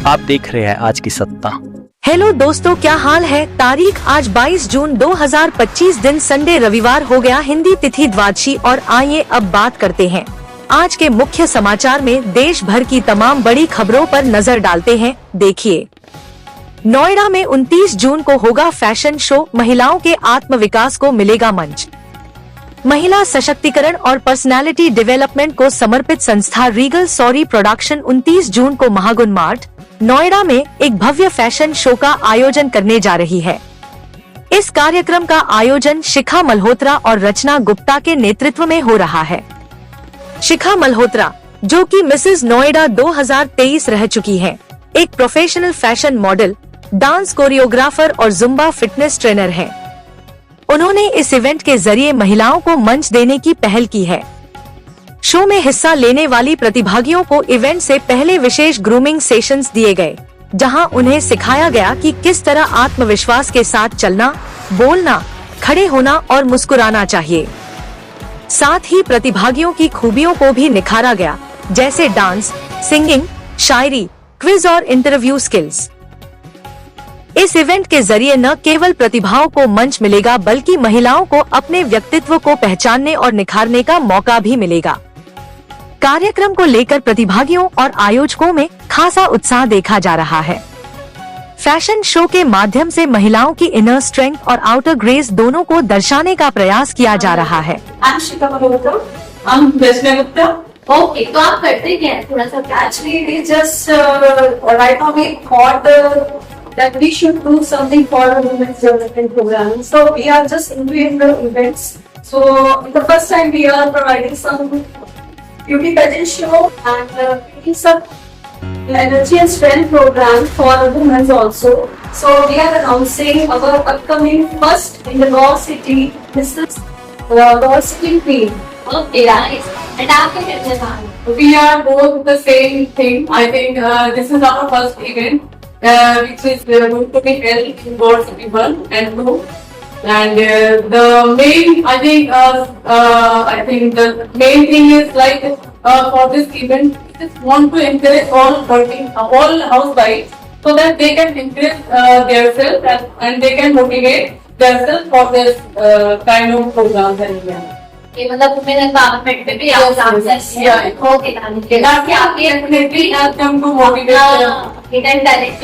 आप देख रहे हैं आज की सत्ता। हेलो दोस्तों, क्या हाल है। तारीख आज 22 जून 2025, दिन संडे रविवार हो गया, हिंदी तिथि द्वादशी। और आइए अब बात करते हैं आज के मुख्य समाचार में देश भर की तमाम बड़ी खबरों पर नजर डालते हैं। देखिए, नोएडा में 29 जून को होगा फैशन शो, महिलाओं के आत्म विकास को मिलेगा मंच। महिला सशक्तिकरण और पर्सनालिटी डेवलपमेंट को समर्पित संस्था रीगल सॉरी प्रोडक्शन 29 जून को महागुन मार्ट नोएडा में एक भव्य फैशन शो का आयोजन करने जा रही है। इस कार्यक्रम का आयोजन शिखा मल्होत्रा और रचना गुप्ता के नेतृत्व में हो रहा है। शिखा मल्होत्रा, जो कि मिसेज नोएडा 2023 रह चुकी हैं, एक professional fashion model, dance choreographer और जुम्बा फिटनेस ट्रेनर हैं। उन्होंने इस इवेंट के जरिए महिलाओं को मंच देने की पहल की है। शो में हिस्सा लेने वाली प्रतिभागियों को इवेंट से पहले विशेष ग्रूमिंग सेशंस दिए गए, जहां उन्हें सिखाया गया कि किस तरह आत्मविश्वास के साथ चलना, बोलना, खड़े होना और मुस्कुराना चाहिए। साथ ही प्रतिभागियों की खूबियों को भी निखारा गया, जैसे डांस, सिंगिंग, शायरी, क्विज और इंटरव्यू स्किल्स। इस इवेंट के जरिए न केवल प्रतिभाओं को मंच मिलेगा, बल्कि महिलाओं को अपने व्यक्तित्व को पहचानने और निखारने का मौका भी मिलेगा। कार्यक्रम को लेकर प्रतिभागियों और आयोजकों में खासा उत्साह देखा जा रहा है। फैशन शो के माध्यम से महिलाओं की इनर स्ट्रेंथ और आउटर ग्रेस दोनों को दर्शाने का प्रयास किया जा रहा है। ओके, तो आप करते क्या है थोड़ा सा? Actually, we just right now we thought that we should do something for a women's development program. So we are just doing the events. So the first time we are providing some beauty pageant show and some energy and strength program for women also. So we are announcing our upcoming first in the Law City. This is Law City Queen. Okay, nice. And आप क्या करते हैं? We are both the same thing. I think this is our first event, which is going to be held in Law City 1 and 2. And the main, I think the main thing is like for this event, we just want to encourage all housewives, so that they can encourage themselves and they can motivate themselves for this kind of programs and events. ये मतलब women empowerment पे भी आप काम करते हैं। Okay, ताकि आप ये definitely help them to motivate hidden talent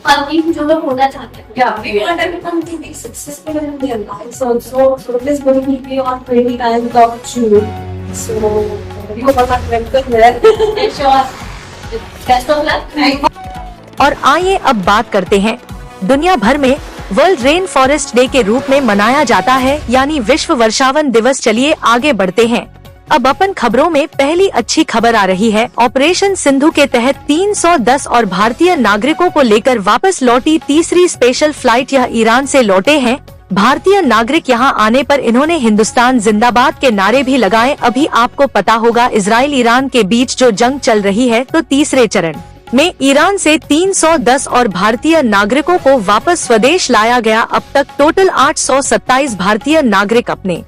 funding जो लोग होना चाहते हैं। Yeah, we want everyone to be successful in their lives also. So this will be on 29th of June. So you all are welcome there. Sure, best of luck. और आइए अब बात करते हैं, दुनिया भर में वर्ल्ड रेन फॉरेस्ट डे के रूप में मनाया जाता है, यानी विश्व वर्षावन दिवस। चलिए आगे बढ़ते हैं। अब अपन खबरों में पहली अच्छी खबर आ रही है। ऑपरेशन सिंधु के तहत 310 और भारतीय नागरिकों को लेकर वापस लौटी तीसरी स्पेशल फ्लाइट। यह ईरान से लौटे हैं। भारतीय नागरिक यहां आने पर इन्होंने हिंदुस्तान जिंदाबाद के नारे भी लगाए। अभी आपको पता होगा, इजराइल ईरान के बीच जो जंग चल रही है, तो तीसरे चरण में ईरान से 310 और भारतीय नागरिकों को वापस स्वदेश लाया गया। अब तक टोटल 827 भारतीय नागरिक अपने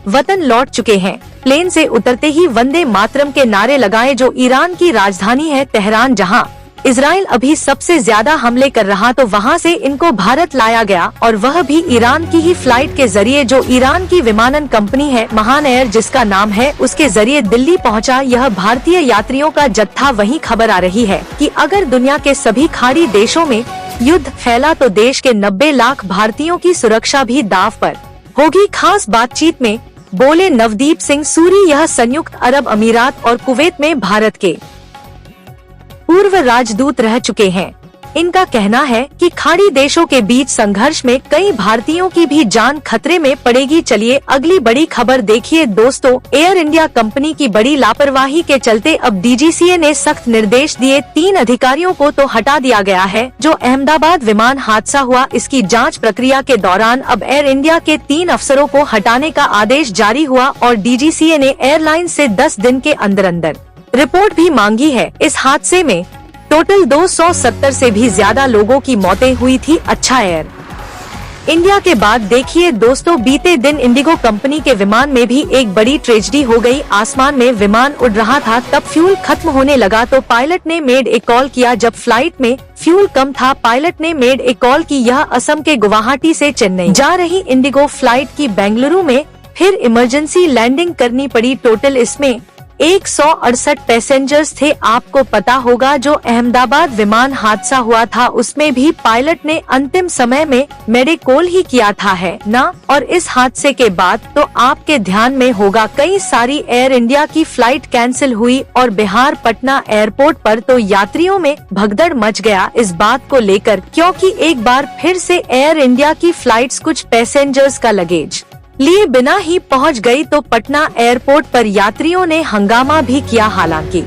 वतन लौट चुके हैं। प्लेन से उतरते ही वंदे मातरम के नारे लगाए। जो ईरान की राजधानी है तेहरान, जहां इजराइल अभी सबसे ज्यादा हमले कर रहा, तो वहां से इनको भारत लाया गया, और वह भी ईरान की ही फ्लाइट के जरिए। जो ईरान की विमानन कंपनी है महान एयर, जिसका नाम है, उसके जरिए दिल्ली पहुंचा यह भारतीय यात्रियों का जत्था। वहीं खबर आ रही है कि अगर दुनिया के सभी खाड़ी देशों में युद्ध फैला, तो देश के 90 लाख भारतीयों की सुरक्षा भी दाव पर होगी। खास बातचीत में बोले नवदीप सिंह सूरी। यह संयुक्त अरब अमीरात और कुवैत में भारत के पूर्व राजदूत रह चुके हैं। इनका कहना है कि खाड़ी देशों के बीच संघर्ष में कई भारतीयों की भी जान खतरे में पड़ेगी। चलिए अगली बड़ी खबर देखिए दोस्तों। एयर इंडिया कंपनी की बड़ी लापरवाही के चलते अब डीजीसीए ने सख्त निर्देश दिए। 3 अधिकारियों को तो हटा दिया गया है। जो अहमदाबाद विमान हादसा हुआ, इसकी जांच प्रक्रिया के दौरान अब एयर इंडिया के 3 अफसरों को हटाने का आदेश जारी हुआ, और डीजीसीए ने एयरलाइन से 10 दिन के अंदर रिपोर्ट भी मांगी है। इस हादसे में टोटल 270 से भी ज्यादा लोगों की मौतें हुई थी। अच्छा, एयर इंडिया के बाद देखिए दोस्तों, बीते दिन इंडिगो कंपनी के विमान में भी एक बड़ी ट्रेजेडी हो गई। आसमान में विमान उड़ रहा था, तब फ्यूल खत्म होने लगा तो पायलट ने मेड ए कॉल किया। जब फ्लाइट में फ्यूल कम था, पायलट ने मेड ए कॉल की। यह असम के गुवाहाटी से चेन्नई जा रही इंडिगो फ्लाइट की बेंगलुरु में फिर इमरजेंसी लैंडिंग करनी पड़ी। टोटल इसमें 168 पैसेंजर्स थे। आपको पता होगा जो अहमदाबाद विमान हादसा हुआ था उसमें भी पायलट ने अंतिम समय में मेडिकोल ही किया था, है ना। और इस हादसे के बाद तो आपके ध्यान में होगा कई सारी एयर इंडिया की फ्लाइट कैंसिल हुई और बिहार पटना एयरपोर्ट पर तो यात्रियों में भगदड़ मच गया इस बात को लेकर, क्योंकि एक बार फिर से एयर इंडिया की फ्लाइट्स कुछ पैसेंजर्स का लगेज लिए बिना ही पहुंच गई तो पटना एयरपोर्ट पर यात्रियों ने हंगामा भी किया। हालांकि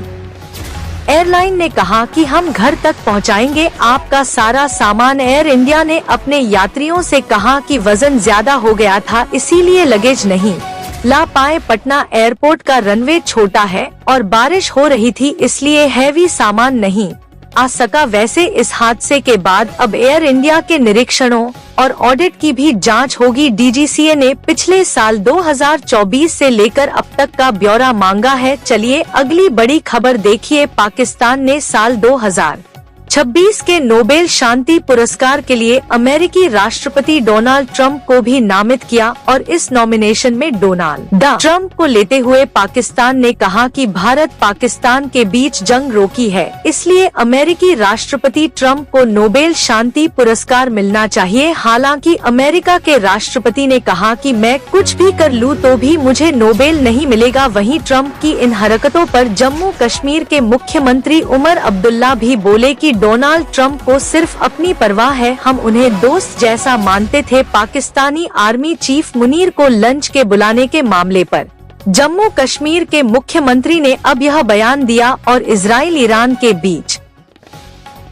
एयरलाइन ने कहा कि हम घर तक पहुंचाएंगे आपका सारा सामान। एयर इंडिया ने अपने यात्रियों से कहा कि वजन ज्यादा हो गया था इसीलिए लगेज नहीं ला पाए। पटना एयरपोर्ट का रनवे छोटा है और बारिश हो रही थी इसलिए हैवी सामान नहीं आ सका। वैसे इस हादसे के बाद अब एयर इंडिया के निरीक्षणों और ऑडिट की भी जांच होगी। डीजीसीए ने पिछले साल 2024 से लेकर अब तक का ब्यौरा मांगा है। चलिए अगली बड़ी खबर देखिए। पाकिस्तान ने साल 2026 के नोबेल शांति पुरस्कार के लिए अमेरिकी राष्ट्रपति डोनाल्ड ट्रंप को भी नामित किया और इस नॉमिनेशन में डोनाल्ड ट्रंप को लेते हुए पाकिस्तान ने कहा कि भारत पाकिस्तान के बीच जंग रोकी है, इसलिए अमेरिकी राष्ट्रपति ट्रंप को नोबेल शांति पुरस्कार मिलना चाहिए। हालांकि अमेरिका के राष्ट्रपति ने कहा कि मैं कुछ भी कर लूं तो भी मुझे नोबेल नहीं मिलेगा। वहीं ट्रंप की इन हरकतों पर जम्मू कश्मीर के मुख्यमंत्री उमर अब्दुल्ला भी बोले कि डोनाल्ड ट्रंप को सिर्फ अपनी परवाह है, हम उन्हें दोस्त जैसा मानते थे। पाकिस्तानी आर्मी चीफ मुनीर को लंच के बुलाने के मामले पर जम्मू कश्मीर के मुख्यमंत्री ने अब यह बयान दिया और इजराइल ईरान के बीच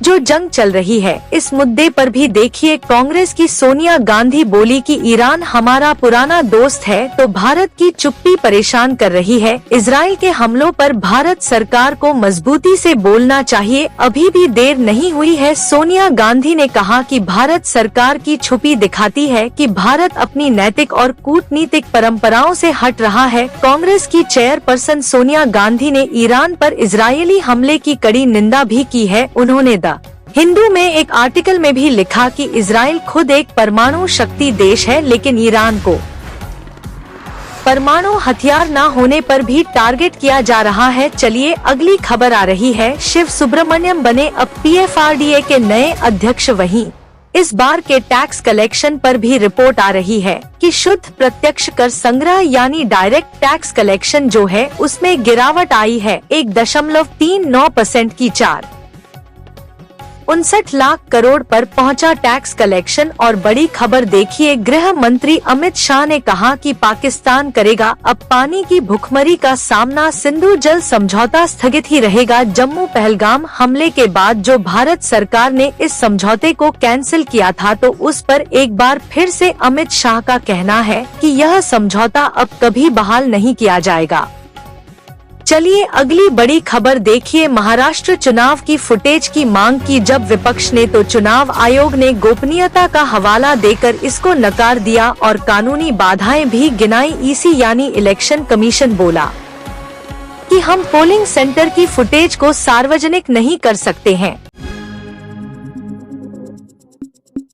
जो जंग चल रही है इस मुद्दे पर भी देखिए। कांग्रेस की सोनिया गांधी बोली कि ईरान हमारा पुराना दोस्त है तो भारत की चुप्पी परेशान कर रही है। इजराइल के हमलों पर भारत सरकार को मजबूती से बोलना चाहिए, अभी भी देर नहीं हुई है। सोनिया गांधी ने कहा कि भारत सरकार की छुपी दिखाती है कि भारत अपनी नैतिक और कूटनीतिक परंपराओं से हट रहा है। कांग्रेस की चेयरपर्सन सोनिया गांधी ने ईरान पर इजरायली हमले की कड़ी निंदा भी की है। उन्होंने हिंदू में एक आर्टिकल में भी लिखा कि इजराइल खुद एक परमाणु शक्ति देश है लेकिन ईरान को परमाणु हथियार न होने पर भी टारगेट किया जा रहा है। चलिए अगली खबर आ रही है। शिव सुब्रमण्यम बने अब PFRDA के नए अध्यक्ष। वहीं इस बार के टैक्स कलेक्शन पर भी रिपोर्ट आ रही है कि शुद्ध प्रत्यक्ष कर संग्रह यानी डायरेक्ट टैक्स कलेक्शन जो है उसमें गिरावट आई है 1.39% की 459 लाख करोड़ पर पहुंचा टैक्स कलेक्शन। और बड़ी खबर देखिए, गृह मंत्री अमित शाह ने कहा कि पाकिस्तान करेगा अब पानी की भुखमरी का सामना, सिंधु जल समझौता स्थगित ही रहेगा। जम्मू पहलगाम हमले के बाद जो भारत सरकार ने इस समझौते को कैंसिल किया था तो उस पर एक बार फिर से अमित शाह का कहना है कि यह समझौता अब कभी बहाल नहीं किया जाएगा। चलिए अगली बड़ी खबर देखिए। महाराष्ट्र चुनाव की फुटेज की मांग की जब विपक्ष ने तो चुनाव आयोग ने गोपनीयता का हवाला देकर इसको नकार दिया और कानूनी बाधाएं भी गिनाई। ईसी यानी इलेक्शन कमीशन बोला कि हम पोलिंग सेंटर की फुटेज को सार्वजनिक नहीं कर सकते हैं।